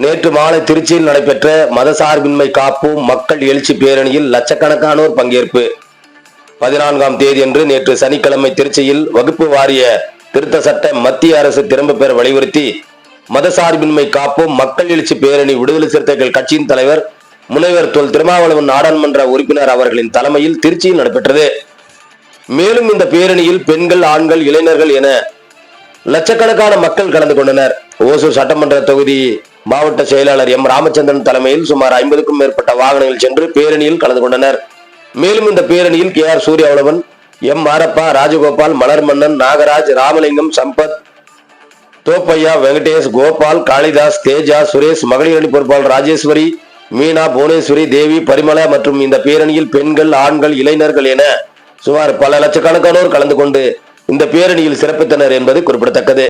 நேற்று மாலை திருச்சியில் நடைபெற்ற மதசார்பின்மை காப்போம் மக்கள் எழுச்சி பேரணியில் லட்சக்கணக்கானோர் பங்கேற்பு. 14ஆம் தேதியன்று நேற்று சனிக்கிழமை திருச்சியில் வகுப்பு வாரிய திருத்த சட்ட மத்திய அரசு திரும்ப பெற வலியுறுத்தி மதசார்பின்மை காப்போம் மக்கள் எழுச்சி பேரணி விடுதலை சிறுத்தைகள் கட்சியின் தலைவர் முனைவர் தொல் திருமாவளவன் நாடாளுமன்ற உறுப்பினர் அவர்களின் தலைமையில் திருச்சியில் நடைபெற்றது. மேலும் இந்த பேரணியில் பெண்கள், ஆண்கள், இளைஞர்கள் என லட்சக்கணக்கான மக்கள் கலந்து கொண்டனர். ஓசூர் சட்டமன்ற தொகுதி மாவட்ட செயலாளர் எம் ராமச்சந்திரன் தலைமையில் சுமார் 50க்கும் மேற்பட்ட வாகனங்கள் சென்று பேரணியில் கலந்து கொண்டனர். மேலும் இந்த பேரணியில் KR சூர்யாவளவன், எம் மாரப்பா, ராஜகோபால், மலர்மன்னன், நாகராஜ், ராமலிங்கம், சம்பத், தோப்பையா, வெங்கடேஷ், கோபால், காளிதாஸ், தேஜா, சுரேஷ், மகளிர் அணி பொறுப்பாளர் ராஜேஸ்வரி, மீனா, புவனேஸ்வரி, தேவி, பரிமளா மற்றும் இந்த பேரணியில் பெண்கள், ஆண்கள், இளைஞர்கள் என சுமார் பல லட்சக்கணக்கானோர் கலந்து கொண்டு இந்த பேரணியில் சிறப்பித்தனர் என்பது குறிப்பிடத்தக்கது.